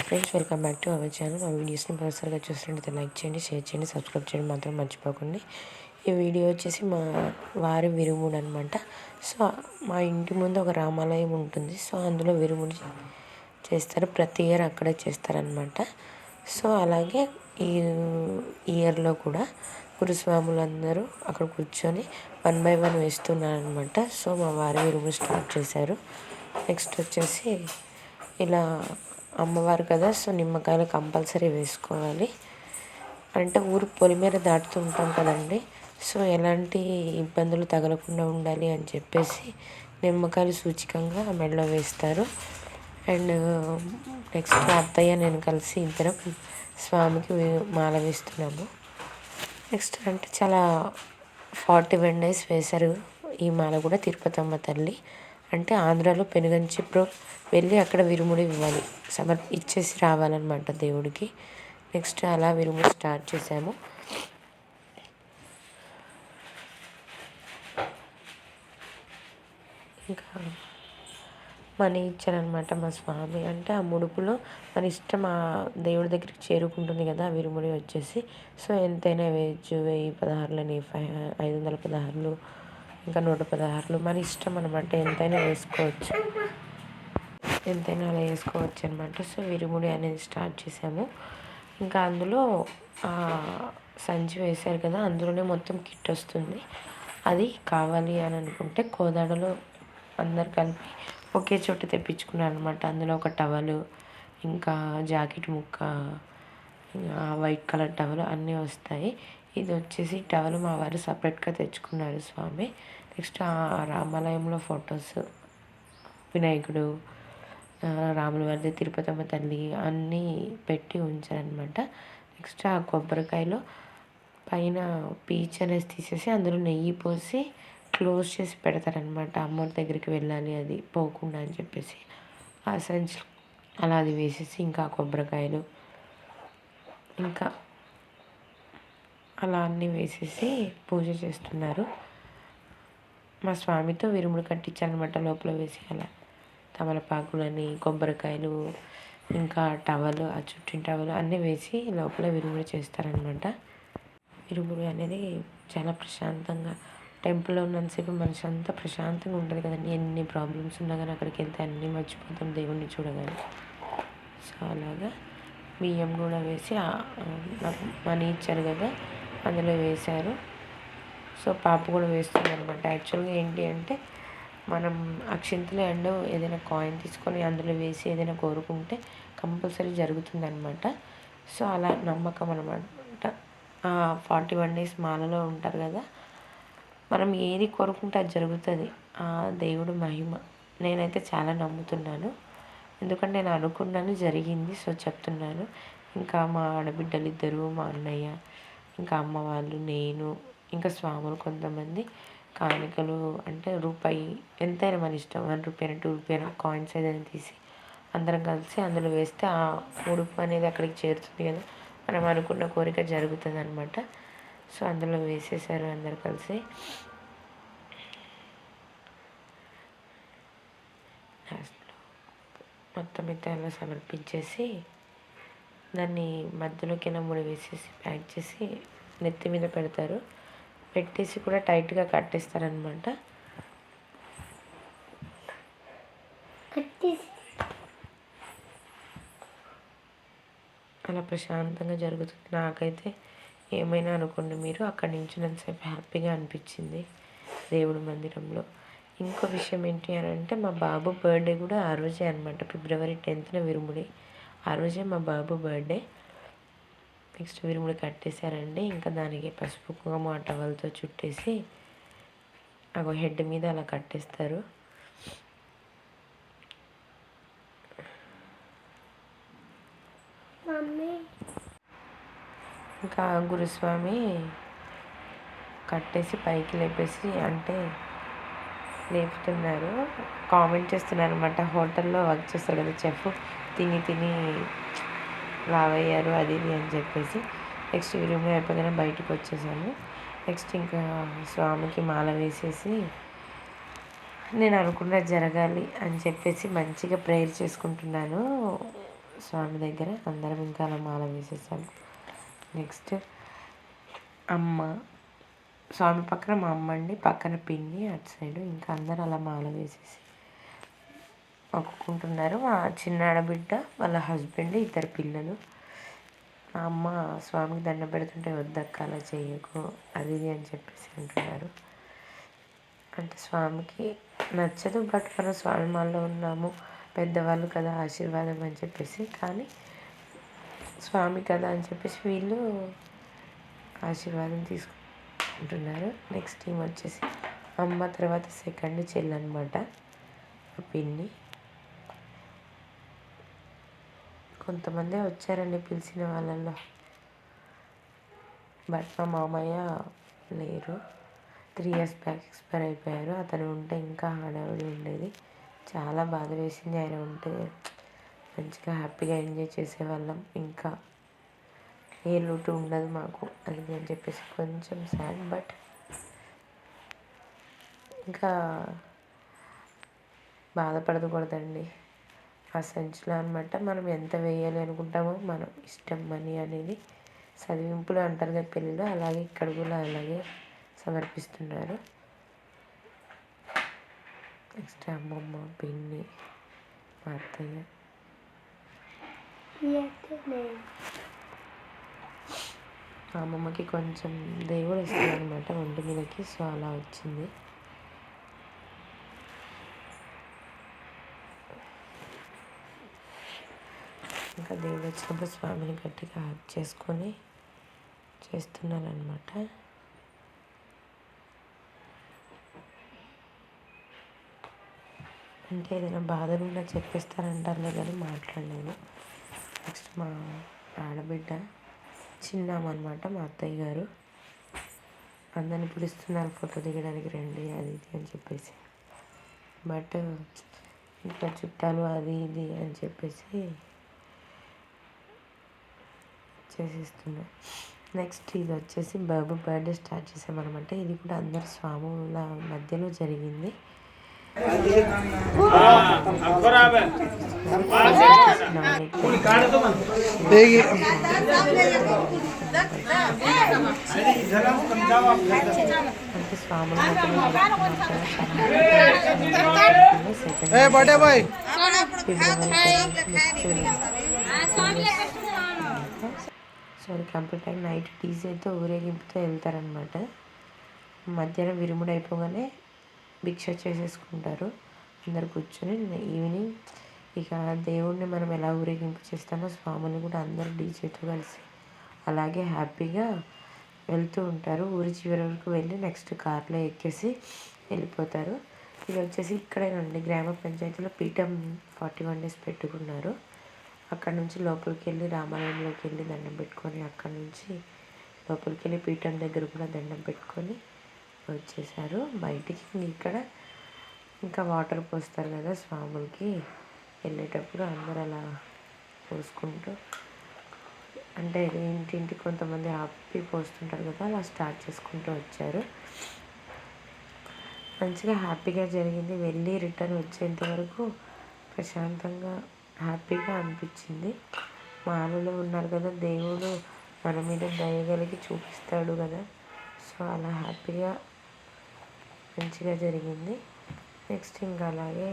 Friends, welcome back to our channel. మా వీడియోస్ని ప్రొఫెసర్గా చూసినట్లయితే లైక్ చేయండి, షేర్ చేయండి, సబ్స్క్రైబ్ చేయడం మాత్రం మర్చిపోకండి. ఈ వీడియో వచ్చేసి మా వారి విరుగుడు అనమాట. సో మా ఇంటి ముందు ఒక రామాలయం ఉంటుంది. సో అందులో విరుగుడు చేస్తారు, ప్రతి ఇయర్ అక్కడే చేస్తారనమాట. సో అలాగే ఈ ఇయర్లో కూడా గురుస్వాములందరూ అక్కడ కూర్చొని 1 by 1 వేస్తున్నారనమాట. సో మా వారి విరుగుడు స్టార్ట్ చేశారు. నెక్స్ట్ వచ్చేసి ఇలా అమ్మవారు కదా, సో నిమ్మకాయలు కంపల్సరీ వేసుకోవాలి. అంటే ఊరు పొలిమేర దాటుతూ ఉంటాం కదండి, సో ఎలాంటి ఇబ్బందులు తగలకుండా ఉండాలి అని చెప్పేసి నిమ్మకాయలు సూచికంగా మెడలో వేస్తారు. అండ్ నెక్స్ట్ అత్తయ్య నేను కలిసి ఇద్దరం స్వామికి మాల వేస్తున్నాము. నెక్స్ట్ అంటే చాలా 41 days వేశారు ఈ మాల కూడా. తిరుపతమ్మ తల్లి అంటే ఆంధ్రాలో పెనుగంచిప్రో వెళ్ళి అక్కడ విరుముడి ఇవ్వాలి, ఇచ్చేసి రావాలన్నమాట దేవుడికి. నెక్స్ట్ అలా విరుముడి స్టార్ట్ చేసాము. ఇంకా మనీ ఇచ్చారనమాట మా స్వామి. అంటే ఆ ముడుపులో మన ఇష్టం ఆ దేవుడి దగ్గరికి చేరుకుంటుంది కదా ఆ విరుముడి వచ్చేసి. సో ఎంతైనా వేయచ్చు, 1016 516 ఇంకా 116 మన ఇష్టం అనమాట. ఎంతైనా వేసుకోవచ్చు, ఎంతైనా అలా వేసుకోవచ్చు అనమాట. సో విరుముడి అనేది స్టార్ట్ చేసాము. ఇంకా అందులో సంచి వేశారు కదా, అందులోనే మొత్తం కిట్ వస్తుంది. అది కావాలి అని అనుకుంటే కోదాడలో అందరు కలిపి ఒకే చోట తెప్పించుకున్నారు అనమాట. అందులో ఒక టవలు, ఇంకా జాకెట్ ముక్క, వైట్ కలర్ టవల్ అన్నీ వస్తాయి. ఇది వచ్చేసి టవల్ మా వారు సపరేట్గా తెచ్చుకున్నారు స్వామి. నెక్స్ట్ ఆ రామాలయంలో ఫొటోస్, వినాయకుడు, రాముల వారిది, తిరుపతమ్మ తల్లి అన్నీ పెట్టి ఉంచారనమాట. నెక్స్ట్ ఆ కొబ్బరికాయలో పైన పీచ్ అనేది తీసేసి అందులో నెయ్యి పోసి క్లోజ్ చేసి పెడతారనమాట. అమ్మవారి దగ్గరికి వెళ్ళాలి అది పోకుండా అని చెప్పేసి ఆ సంచి అలా అది వేసేసి ఇంకా కొబ్బరికాయలు ఇంకా అలా అన్నీ వేసేసి పూజ చేస్తున్నారు. మా స్వామితో విరుముడు కట్టించారనమాట లోపల వేసి. అలా తమలపాకులని, కొబ్బరికాయలు, ఇంకా టవలు, ఆ చుట్టిన టవలు అన్నీ వేసి లోపల విరుముడు చేస్తారనమాట. విరుముడు అనేది చాలా ప్రశాంతంగా, టెంపుల్లో ఉన్నంతసేపు మనిషి అంతా ప్రశాంతంగా ఉంటుంది కదండి. ఎన్ని ప్రాబ్లమ్స్ ఉన్నా కానీ అక్కడికి వెళ్తే అన్నీ మర్చిపోతాం దేవుణ్ణి చూడగానే. సో అలాగా బియ్యం కూడా వేసి మనీ ఇచ్చారు కదా అందులో వేశారు. సో పాప కూడా వేస్తుంది అనమాట. యాక్చువల్గా ఏంటి అంటే మనం అక్షింతలు అండ్ ఏదైనా కాయిన్ తీసుకొని అందులో వేసి ఏదైనా కోరుకుంటే కంపల్సరీ జరుగుతుంది అనమాట. సో అలా నమ్మకం అనమాట. 41 days మాలలో ఉంటారు కదా, మనం ఏది కోరుకుంటే అది జరుగుతుంది. ఆ దేవుడు మహిమ నేనైతే చాలా నమ్ముతున్నాను. ఎందుకంటే నేను అనుకున్నాను, జరిగింది. సో చెప్తున్నాను. ఇంకా మా ఆడబిడ్డలు ఇద్దరు, మా అన్నయ్య, ఇంకా అమ్మ వాళ్ళు, నేను, ఇంకా స్వాములు కొంతమంది కానుకలు అంటే రూపాయి ఎంతైనా మన ఇష్టం, 1 రూపీ, 2 రూపీ కాయిన్స్ ఏదైనా తీసి అందరం కలిసి అందులో వేస్తే ఆ ముడుపు అనేది అక్కడికి చేరుతుంది కదా, మనం అనుకున్న కోరిక జరుగుతుంది అనమాట. సో అందులో వేసేసారు అందరు కలిసి. మొత్తం అయితే అలా సమర్పించేసి దాన్ని మధ్యలోకి ముడి వేసేసి ప్యాక్ చేసి నెత్తి మీద పెడతారు. పెట్టేసి కూడా టైట్గా కట్టేస్తారనమాట. అలా ప్రశాంతంగా జరుగుతుంది. నాకైతే ఏమైనా అనుకోండి మీరు, అక్కడి నుంచి నన్నుసేపు హ్యాపీగా అనిపించింది దేవుడి మందిరంలో. ఇంకో విషయం ఏంటి అని అంటే మా బాబు బర్త్డే కూడా ఆ రోజే అనమాట. February 10th విరుముడి. ఆ రోజే మా బాబు బర్త్డే. నెక్స్ట్ విరుముడి కట్టేశారండి. ఇంకా దానికి పసుపు కుంకుమ టవల్తో చుట్టేసి హెడ్ మీద అలా కట్టేస్తారు. ఇంకా గురుస్వామి కట్టేసి పైకి లేపేసి అంటే లేపుతున్నారు. కామెంట్ చేస్తున్నారు అనమాట. హోటల్లో వర్క్ చేస్తారు కదా చెఫ్, తిని తిని లావయ్యారు అది ఇది అని చెప్పేసి. నెక్స్ట్ విరుముడి అయిపోగానే బయటకు వచ్చేసాము. నెక్స్ట్ ఇంకా స్వామికి మాల వేసేసి నేను అనుకున్నది జరగాలి అని చెప్పేసి మంచిగా ప్రేయర్ చేసుకుంటున్నాను. స్వామి దగ్గర అందరం ఇంకా అలా మాల వేసేసాము. నెక్స్ట్ అమ్మ, స్వామి పక్కన మా అమ్మ అండి, పక్కన పిన్ని, అటు సైడు ఇంకా అందరూ అలా మాల వేసేసి మొక్కుకుంటున్నారు. మా చిన్న ఆడబిడ్డ, వాళ్ళ హస్బెండ్, ఇద్దరు పిల్లలు. మా అమ్మ స్వామికి దండం పెడుతుంటే వద్దక్క అలా చేయకు అది ఇది అని చెప్పేసి అంటున్నారు. అంటే స్వామికి నచ్చదు, బట్ మనం స్వామి మాలలో ఉన్నాము, పెద్దవాళ్ళు కదా ఆశీర్వాదం అని చెప్పేసి, కానీ స్వామి కదా అని చెప్పేసి వీళ్ళు ఆశీర్వాదం తీసుకుంటున్నారు. నెక్స్ట్ టీం వచ్చేసి అమ్మ తర్వాత సెకండ్ చెల్లి అనమాట, పిన్ని. కొంతమంది వచ్చారండి పిలిచిన వాళ్ళల్లో, బట్ మా మామయ్య లేరు, 3 years బ్యాక్ ఎక్స్పైర్ అయిపోయారు. అతను ఉంటే ఇంకా హడావిడి ఉండేది, చాలా బాధ వేసింది. ఆయన ఉంటే మంచిగా హ్యాపీగా ఎంజాయ్ చేసేవాళ్ళం, ఇంకా ఏ లోటు ఉండదు మాకు అది అని చెప్పేసి కొంచెం సాడ్. బట్ ఇంకా బాధపడకూడదండి, ఆ సంచిలో అనమాట మనం ఎంత వేయాలి అనుకుంటామో మనం ఇష్టం. మనీ అనేది చదివింపులు అంటారు కదా పెళ్ళిలో, అలాగే ఇక్కడ కూడా అలాగే సమర్పిస్తున్నారు. నెక్స్ట్ అమ్మమ్మ, పిన్ని, మా అత్తయ్య. మా అమ్మమ్మకి కొంచెం దేవుడు వస్తుంది అనమాట ఒంటి మీదకి, సో అలా వచ్చింది. ఇంకా దేవుడు వచ్చినప్పుడు స్వామిని గట్టిగా హగ్ చేసుకొని చేస్తున్నారనమాట. అంటే ఏదైనా బాధలున్నా చెప్పేస్తారంటారులే కానీ మాట్లాడలేదు. నెక్స్ట్ మా ఆడబిడ్డ చిన్నామన్నమాట, మా అత్తయ్య గారు. అందరిని పిలుస్తున్నారు ఫోటో దిగడానికి, రండి అది ఇది అని చెప్పేసి, బట్ ఇంకా చుట్టాలు అది ఇది అని చెప్పేసి చేసేస్తున్నా. నెక్స్ట్ ఇది వచ్చేసి బాబు బర్త్డే స్టార్ట్ చేసామన్నమాట. ఇది కూడా అందరు స్వాముల మధ్యలో జరిగింది. అంటే స్వాముల సో అది కంప్లీట్ అయ్యి నైట్ డీజేతో ఊరేగింపుతో వెళ్తారనమాట. మధ్యాహ్నం విరుముడు అయిపోగానే భిక్ష చేసేసుకుంటారు అందరు కూర్చొని. ఈవినింగ్ ఇక దేవుడిని మనం ఎలా ఊరేగింపు చేస్తామో స్వాములు కూడా అందరూ డీజేతో కలిసి అలాగే హ్యాపీగా వెళ్తూ ఉంటారు. ఊరి చివరి వరకు వెళ్ళి నెక్స్ట్ కార్లో ఎక్కేసి వెళ్ళిపోతారు. ఇది వచ్చేసి ఇక్కడేనండి, గ్రామ పంచాయతీలో పీఠం 41 days పెట్టుకున్నారు. అక్కడ నుంచి లోపలికి వెళ్ళి రామాలయంలోకి వెళ్ళి దండం పెట్టుకొని, అక్కడ నుంచి లోపలికి వెళ్ళి పీఠం దగ్గర కూడా దండం పెట్టుకొని వచ్చేసారు బయటికి. ఇక్కడ ఇంకా వాటర్ పోస్తారు కదా స్వాములకి, వెళ్ళేటప్పుడు అందరు అలా పోసుకుంటూ, అంటే ఇంటింటికి కొంతమంది ఆపి పోస్తుంటారు కదా, అలా స్టార్ట్ చేసుకుంటూ వచ్చారు. మంచిగా హ్యాపీగా జరిగింది. వెళ్ళి రిటర్న్ వచ్చేంత వరకు ప్రశాంతంగా హ్యాపీగా అనిపించింది. మాలలో ఉన్నారు కదా, దేవుడు మన మీద దయగలిగి చూపిస్తాడు కదా, సో అలా హ్యాపీగా మంచిగా జరిగింది. నెక్స్ట్ ఇంకా అలాగే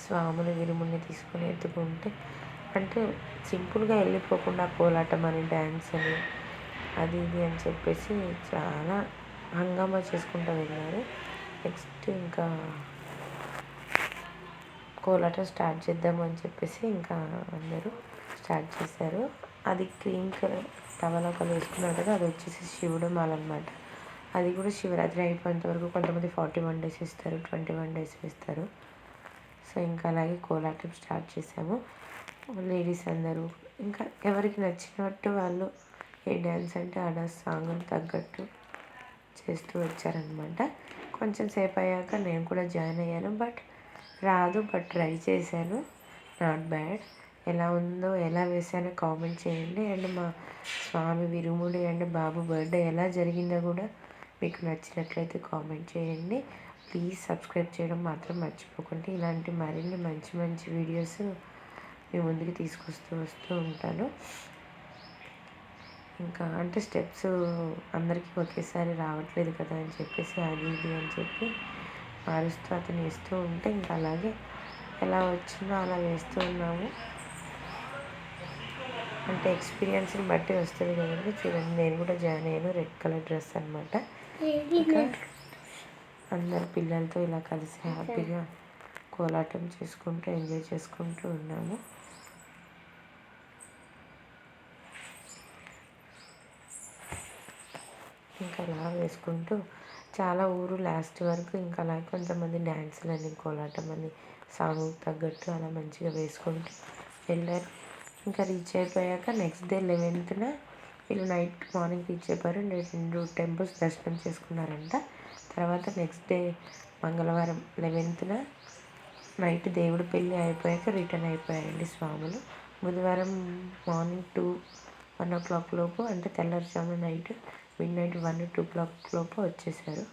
స్వాములు విరుముని తీసుకొని ఎత్తుకుంటే, అంటే సింపుల్గా వెళ్ళిపోకుండా కోలాటం అని, డ్యాన్స్ అని, అది ఇది అని చెప్పేసి చాలా హంగామా చేసుకుంటూ వెళ్ళారు. నెక్స్ట్ ఇంకా కోలాటం స్టార్ట్ చేద్దామని చెప్పేసి ఇంకా అందరూ స్టార్ట్ చేశారు. అది క్రీమ్ కలర్ టవల్ ఒకరు వేసుకున్నారు కదా, అది వచ్చేసి శివుడు మాల అనమాట. అది కూడా శివరాత్రి అయిపోయేంత వరకు కొంతమంది 41 days ఇస్తారు, 21 days ఇస్తారు. సో ఇంకా అలాగే కోలాటం స్టార్ట్ చేసాము. లేడీస్ అందరూ ఇంకా ఎవరికి నచ్చినట్టు వాళ్ళు ఏ డ్యాన్స్ అంటే ఆ డ్యాన్స్ సాంగ్ని తగ్గట్టు చేస్తూ వచ్చారనమాట. కొంచెం సేపు అయ్యాక నేను కూడా జాయిన్ అయ్యాను, బట్ రాదు, బట్ ట్రై చేశాను, నాట్ బ్యాడ్. ఎలా ఉందో, ఎలా వేసానో కామెంట్ చేయండి. అండ్ మా స్వామి విరుముడి అండ్ బాబు బర్త్డే ఎలా జరిగిందో కూడా మీకు నచ్చినట్లయితే కామెంట్ చేయండి. ప్లీజ్ సబ్స్క్రైబ్ చేయడం మాత్రం మర్చిపోకండి. ఇలాంటి మరిన్ని మంచి మంచి వీడియోస్ మీ ముందుకు తీసుకొస్తూ వస్తూ ఉంటాను. ఇంకా అంటే స్టెప్స్ అందరికీ ఒకేసారి రావట్లేదు కదా అని చెప్పేసి అది ఇది అని చెప్పి మారుస్తూ అతను వేస్తూ ఉంటే ఇంకా అలాగే ఎలా వచ్చిందో అలా వేస్తూ ఉన్నాము. అంటే ఎక్స్పీరియన్స్ని బట్టి వస్తుంది కదండి. చూడండి, నేను కూడా జాయిన్ అయ్యాను. రెడ్ కలర్ డ్రెస్ అనమాట. ఇంకా అందరు పిల్లలతో ఇలా కలిసి హ్యాపీగా కోలాటం చేసుకుంటూ ఎంజాయ్ చేసుకుంటూ ఉన్నాము. ఇంకా అలా వేసుకుంటూ చాలా ఊరు లాస్ట్ వరకు ఇంకా అలా కొంతమంది డ్యాన్సులని కోలాటం అని సాంగ్ తగ్గట్టు అలా మంచిగా వేసుకుంటూ వెళ్ళారు. ఇంకా రీచ్ అయిపోయాక నెక్స్ట్ డే 11th వీళ్ళు మార్నింగ్ రీచ్ అయిపోయారు. 2 టెంపుల్స్ దర్శనం చేసుకున్నారంట. తర్వాత నెక్స్ట్ డే మంగళవారం 11th నైట్ దేవుడి పెళ్ళి అయిపోయాక రిటర్న్ అయిపోయారండి స్వాములు. బుధవారం మార్నింగ్ 1 o'clock లోపు, అంటే తెల్లారుజామున నైట్ మిడ్-నైట్ 1-2 o'clock లోపు వచ్చేసారు.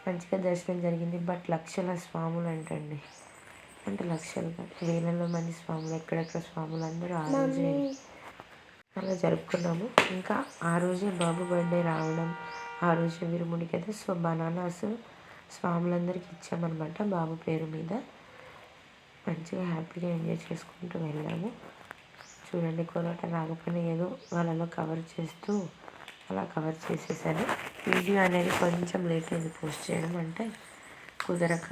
మంచిగా దర్శనం జరిగింది. బట్ లక్షల స్వాములు అంటండి, అంటే లక్షలుగా వేలలో మంది స్వాములు, ఎక్కడెక్కడ స్వాములు అందరూ ఆ రోజే అలా జరుపుకున్నాము. ఇంకా ఆ రోజే బాబు బర్త్డే రావడం, ఆ రోజే విరుముడి కదా. సో బనానాస్ స్వాములందరికీ ఇచ్చామన్నమాట బాబు పేరు మీద. మంచిగా హ్యాపీగా ఎంజాయ్ చేసుకుంటూ వెళ్ళాము. చూడండి, కోలాటం రాకపోయినా ఏదో వాళ్ళలో కవర్ చేస్తూ అలా కవర్ చేసేసాను. వీడియో అనేది కొంచెం లేట్ అయింది పోస్ట్ చేయడం, అంటే కుదరక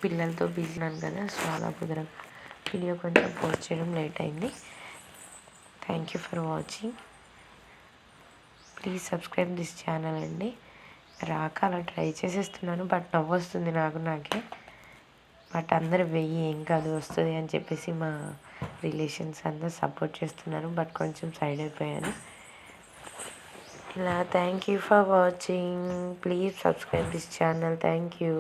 పిల్లలతో బిజీ ఉన్నాను కదా. సో అలా కుదరక వీడియో కొంచెం పోస్ట్ చేయడం లేట్ అయింది. Thank you for watching. Please subscribe this channel అండి. రాక అలా ట్రై చేసేస్తున్నాను, బట్ నవ్వు వస్తుంది నాకే. బట్ అందరు వెయ్యి ఏం కాదు వస్తుంది అని చెప్పేసి మా రిలేషన్స్ అందరు సపోర్ట్ చేస్తున్నారు. బట్ కొంచెం సైడ్ అయిపోయాను ఇలా. Thank you for watching. Please subscribe this channel. Thank you.